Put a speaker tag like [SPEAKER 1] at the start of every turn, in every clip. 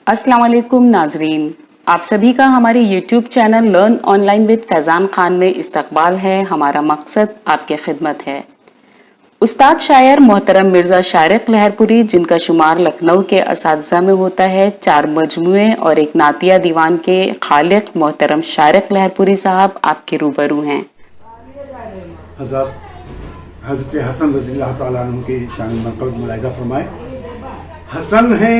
[SPEAKER 1] अस्सलाम वालेकुम नाजरीन, आप सभी का हमारे YouTube channel learn online with Faizan Khan में इस्तकबाल है। हमारा मकसद आपके खिदमत है। उस्ताद शायर मोहतरम मिर्ज़ा शारिक लहरपुरी, जिनका शुमार लखनऊ के असातिज़ा में होता है, 4 मजमुए और एक नातिया दीवान के खालिक मोहतरम शारिक लहरपुरी साहब आपके रूबरू हैं।
[SPEAKER 2] हज़रत हसन रज़ियल्लाहु तआला अन्हु की शान मरकब मुलाहिज़ा फरमाए। हसन है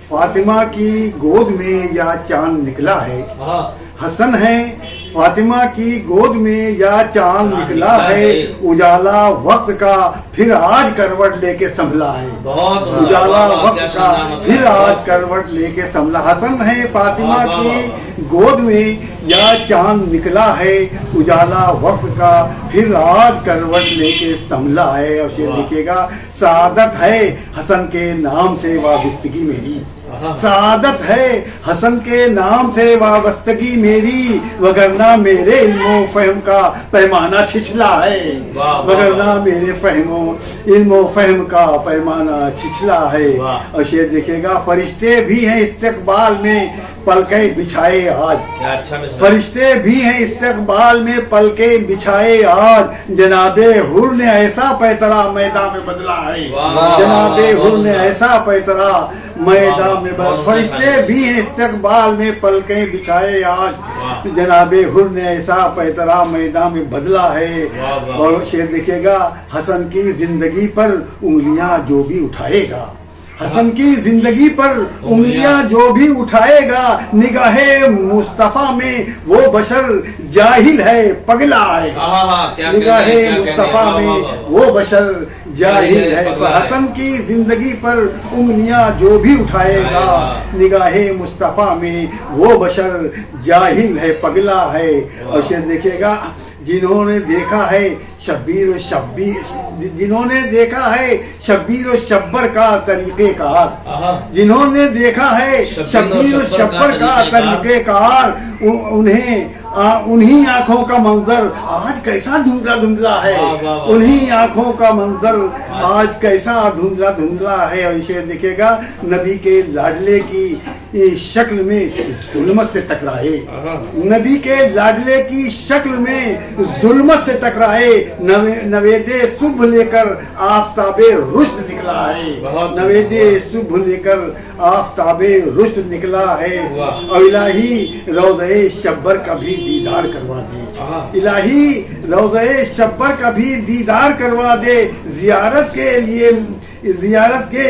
[SPEAKER 2] फातिमा की गोद में या चांद निकला है। हसन है फातिमा की गोद में या चांद निकला है। उजाला वक्त का फिर आज करवट लेके संभला है। उजाला वक्त का फिर आज करवट लेके संभला। हसन है फातिमा की गोद में या चांद निकला है। उजाला वक्त का फिर आज करवट लेके संभला है। और शेर लिखेगा, सआदत है हसन के नाम से वाबस्तगी मेरी। सआदत है हसन के नाम से वाबस्तगी मेरी, वगरना मेरे इल्मो फहम का पैमाना छिछला है। वगरना मेरे इल्मो फहम का पैमाना छिछला है। और शेर देखेगा, फरिश्ते भी हैं इस्तकबाल में पलके बिछाए आज। फरिश्ते भी हैं इस्तकबाल में पलके बिछाए आज। जनाबे हुर ने ऐसा पैतरा मैदान में बदला है। जनाबे हुर ने ऐसा पैतरा मैदान में बदला। फरिश्ते भी हैं इस्तकबाल में पलके बिछाए आज। जनाबे हुर ने ऐसा पैतरा मैदान में बदला है। और शेर देखेगा, हसन की जिंदगी पर उंगलियां जो भी उठाएगा, हसन की जिंदगी पर उंगलियां जो भी उठाएगा, निगाहे मुस्तफा में वो बशर जाहिल है पगला है। निगाहे मुस्तफा में वो बशर जाहिल है। हसन की जिंदगी पर उंगलियां जो भी उठाएगा, निगाहे मुस्तफा में वो बशर जाहिल है पगला है। और शेर देखेगा, जिन्होंने देखा है जिन्होंने देखा है शब्बीर और शब्बर का तरीक़ेकार, जिन्होंने देखा है शब्बीर और शब्बर का तरीक़ेकार, उन्हीं आँखों का मंजर आज कैसा धुंधला धुंधला है। उन्हीं आँखों का मंजर आज कैसा धुंधला धुंधला है। और शेर देखेगा, नबी के लाडले की शक्ल में जुल्मत से टकराए। नबी के लाडले की शक्ल में जुल्मत से टकराए। नवेदे सुबह लेकर आफताबे रुश्द निकला है। नवेदे सुबह लेकर आफताबे रुश्द निकला है। और इलाही रोज़े शब्बर का भी दीदार करवा दे। इलाही रोज़े शब्बर का भी दीदार करवा दे। जियारत के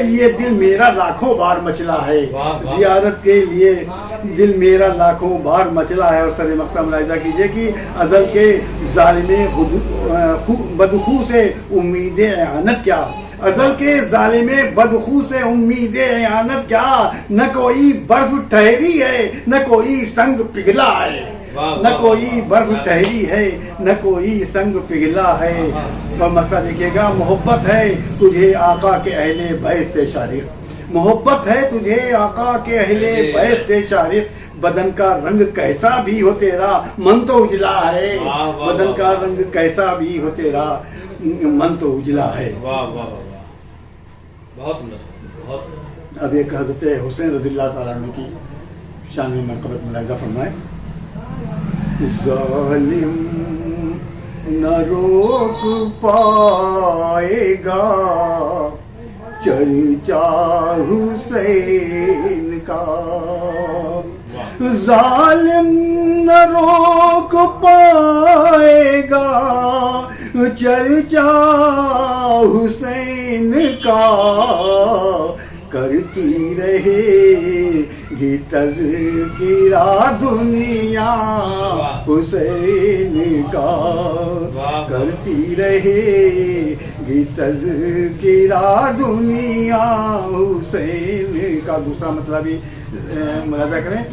[SPEAKER 2] लिए दिल मेरा लाखों बार मचला है। जियारत के लिए दिल मेरा लाखों बार मचला है। और सर मक्ता मुलाहिज़ा कीजिए कि अज़ल के ज़ालिमे बदखू से उम्मीद आनत क्या। अज़ल के ज़ालिमे बदखू से उम्मीद आनत क्या। न कोई बर्फ ठहरी है न कोई संग पिघला है। न कोई बर्फ ठहरी है न कोई संग पिघला है। और मक्ता देखिएगा, मोहब्बत है तुझे आका के अहले बैत से शारिक। मोहब्बत है तुझे आका के अहले बैत से शारिक। बदन का रंग कैसा भी हो तेरा मन तो उजला है। बदन का रंग कैसा भी हो तेरा मन तो उजला है। अब एक हज़रत हुसैन रज़ियल्लाहु तआला अन्हु की शान में मरकबत मुलाहिज़ा फरमाए। ज़ालिम न रोक पाएगा चर्चा हुसैन का। ज़ालिम न रोक पाएगा चर्चा हुसैन का। करती रहेगी तज़किरा दुनिया हुसैन का। करती रहेगी तज़किरा दुनिया हुसैन का। दूसरा मतलब ही मुलाज़ा करें,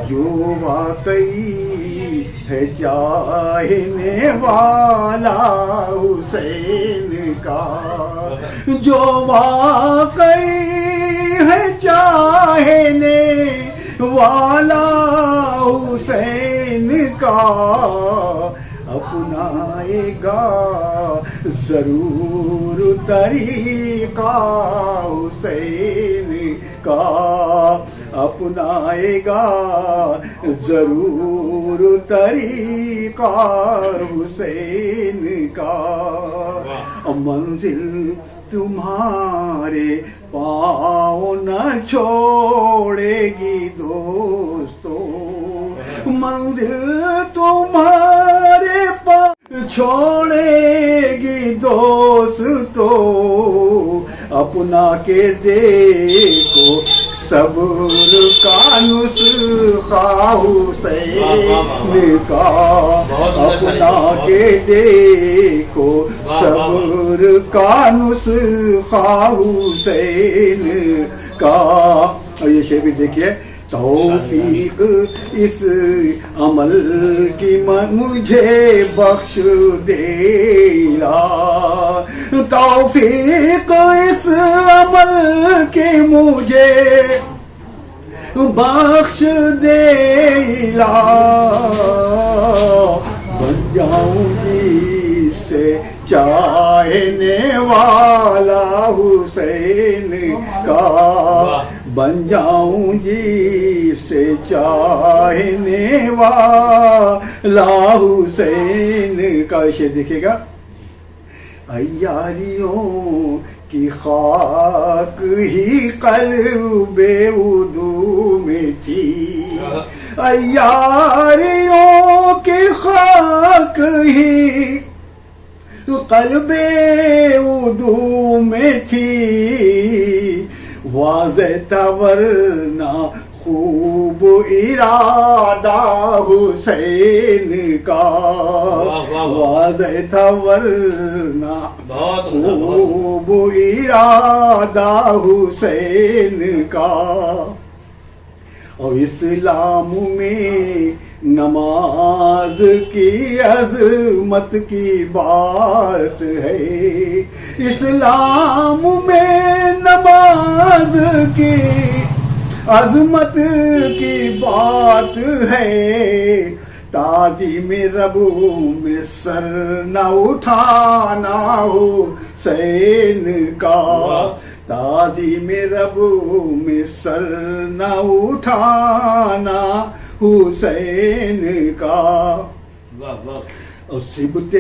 [SPEAKER 2] जो वाकई है चाहने वाला हुसैन का। जो वाकई है चाहने वाला हुसैन का, अपनाएगा जरूर तरीका हुसैन का। اپنائے گا ضرور طریقہ حسین کا. منزل تمہارے پاؤں نہ چھوڑے گی دوستو, منزل تمہارے پاؤں چھوڑے گی دوستو. اپنا کے دیکھو صبر کا نسخہ حسین کا, اپنا کے دیکھو صبر کا نسخہ حسین کا. اور یہ شعر بھی دیکھیے, توفیق اس عمل کی مجھے بخش دے الہی, توفیق اس عمل کی مجھے بخش دے الہی. بن جاؤں جس سے چاہنے والا حسین کا, بن جاؤں جس سے چاہنے والا حسین کا. شعر دیکھے گا, عیاریوں کی خاک ہی قلب ادو میں تھی, عیاریوں کی خاک ہی قلب ادو میں تھی. واضح تھا ورنہ خوب ارادہ حسین کا, واضح تھا ورنہ خوب ارادہ حسین کا. اور اسلام میں نماز کی عظمت کی بات ہے, اسلام میں نماز کی عظمت کی بات ہے. تعظیم رب میں سر نہ اٹھانا حسین کا, تعظیم رب میں سر نہ اٹھانا حسین کا. اور صبت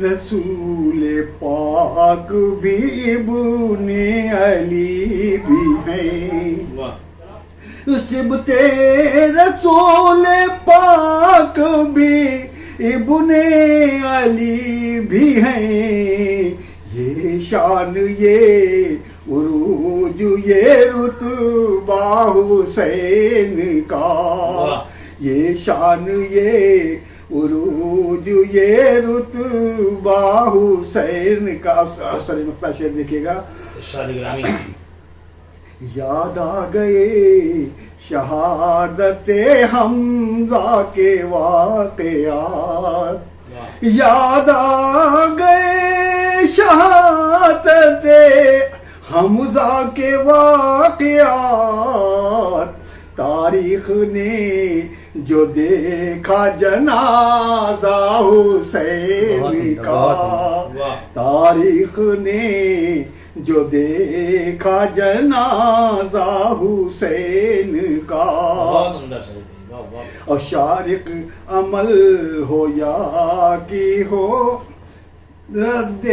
[SPEAKER 2] رسول پاک بھی ابن علی بھی ہیں, صبت رسول پاک بھی ابن علی بھی ہیں. یہ شان یہ عروج یہ رتبہ حسین کا, یہ شان یہ عروج یہ رتبہ حسین کا. سر مقطع شعر دیکھیے گا, یاد آ گئے شہادت حمزہ کے واقعات, یاد آ گئے شہادت حمزہ کے واقعات. تاریخ نے جو دیکھا جنازہ حسین کا, تاریخ نے جو دیکھا جنازہ حسین کا. اور شارق عمل ہو یا کی ہو رد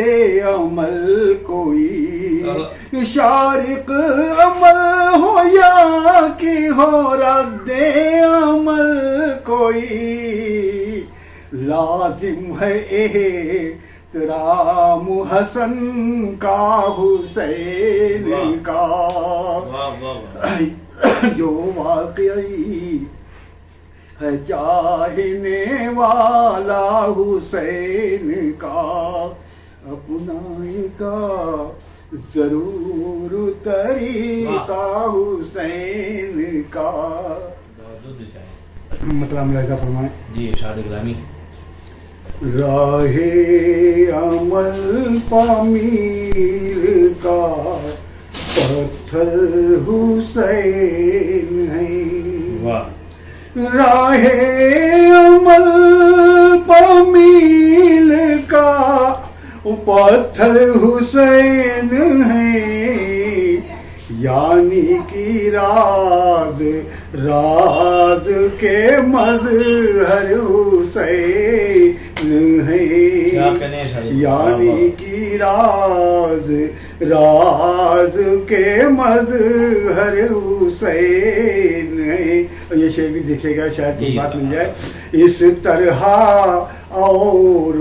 [SPEAKER 2] عمل کوئی, شارق عمل ہو یا کی ہو رد عمل کوئی, لازم ہے احترام حسن کا حسین کا. جو واقعی ہے چاہنے والا حسین کا, اپنائے گا ضرور طریقہ حسین کا. مطلب ملاحظہ فرمائیں.
[SPEAKER 3] جی ارشاد گرامی.
[SPEAKER 2] راہ عمل پامیل کا پتھر حسین ہے, راہ عمل پامیل کا پتھر حسین ہے, یعنی کی راز راز کے مظہر حسین ہے یعنی کی راز کے مظہر حسین ہے. اور یہ شعر بھی دیکھے گا شاید یہ بات مل جائے. اس طرح اور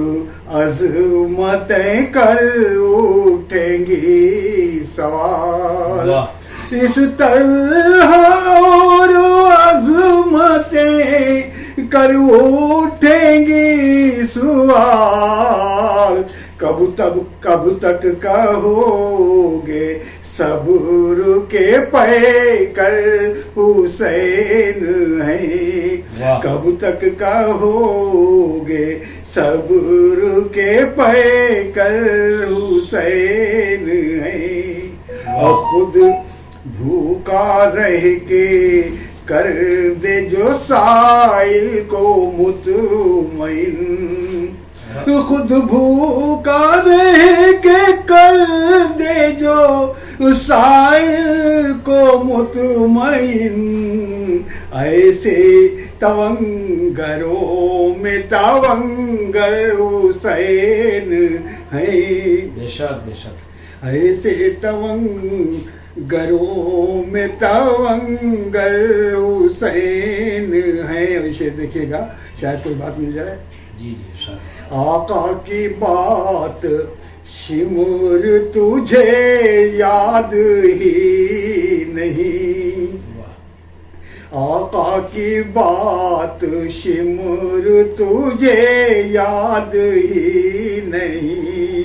[SPEAKER 2] عظمتیں کر اٹھیں گی سوال, اس طرح اور عظمتیں کر اٹھیں گی سوال, کب تک کہو گے صبر کے پیکر حسین ہیں, کب تک کہو گے صبر کے پیکر حسین ہیں. اور خود بھوکا رہ کے کر دے جو سائل کو مطمئن, خود بھوکا رہ کے کر دے جو سائل کو مطمئن, ایسے تونگروں میں تونگر حسین ہیں, ایسے تونگروں میں تونگر حسین ہیں. اسے دیکھیے گا شاید کوئی بات مل جائے. آقا کی بات شمر تجھے یاد ہی نہیں, آقا کی بات شمر تجھے یاد ہی نہیں,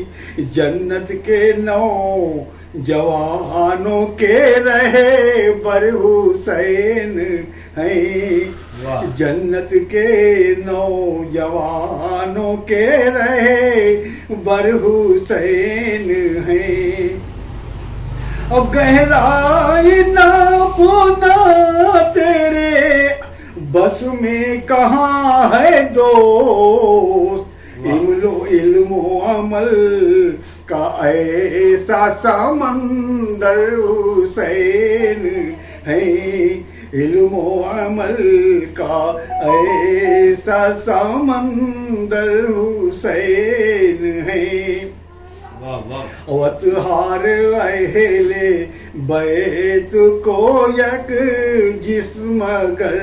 [SPEAKER 2] جنت کے نوجوانوں کے رہے بر حسین ہیں, جنت کے نوجوانوں کے رہے بر حسین ہیں. اب گہرائی نہ پونا تیرے بس میں کہاں ہے دوست, علم و عمل کا ایسا سمندر حسین ہے, علم و عمل کا ایسا سمندر حسین ہے. اطہار اہل بیت کو یک جسم اگر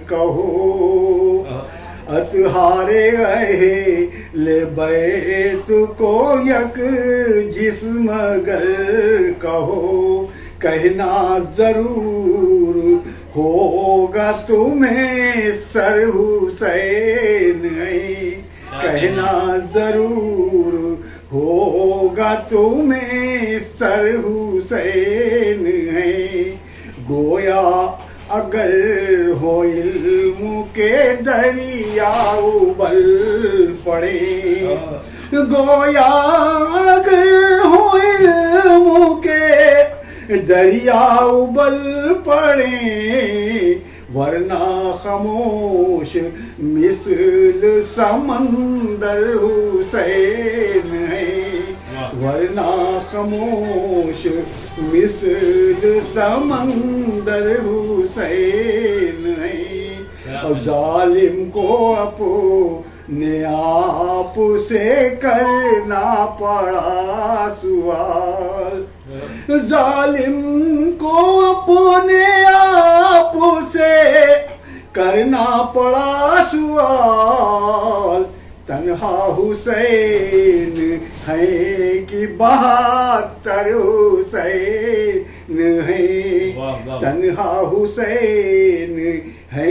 [SPEAKER 2] کہو, اطہار اہل بیت کو یک جسم اگر کہو, کہنا ضرور ہوگا تمہیں سر حسین ہے, کہنا ضرور ہوگا تمہیں سر حسین ہے. گویا اگر ہو علم کے دریا ابل پڑے, گویا اگر ہو علم کے دریا ابل پڑے, ورنہ خاموش مثل سمندر حسین ہے, ورنہ خاموش مثل سمندر حسین ہے. اور ظالم کو اپنے آپ سے کرنا پڑا سوال, ظالم کو اپنے آپ سے کرنا پڑا سوال, تنہا حسین ہے کہ 72 حسین ہے, تنہا حسین ہے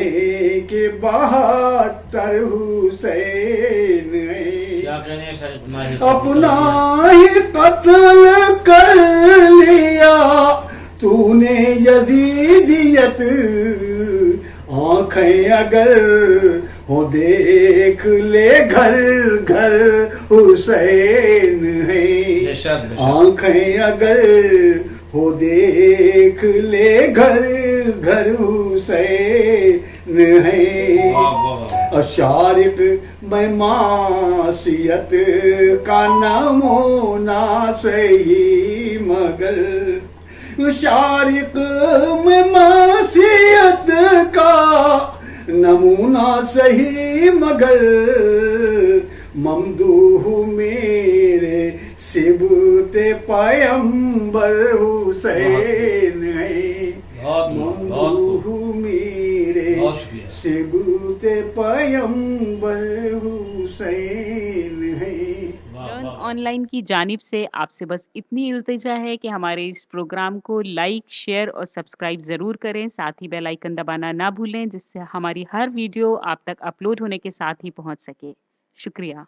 [SPEAKER 2] کہ 72 حسین ہے. اپنا ہی قتل کر لیا تو نے یزیدیت, آنکھیں اگر ہو دیکھ لے گھر گھر حسین ہے, آنکھیں اگر ہو دیکھ لے گھر گھر حسین ہے. شارق میں معصیت کا نمونہ صحیح مگر, شارق میں معصیت नमूना सही मगर ममदूह मेरे सिबते पैगंबर हुसैन है, ममदूह मेरे सिबते पैगंबर हुसैन है।
[SPEAKER 1] लर्न ऑनलाइन की जानिब से आपसे बस इतनी इल्तिजा है कि हमारे इस प्रोग्राम को लाइक, शेयर और सब्सक्राइब ज़रूर करें। साथ ही बेल आइकन दबाना ना भूलें, जिससे हमारी हर वीडियो आप तक अपलोड होने के साथ ही पहुंच सके। शुक्रिया।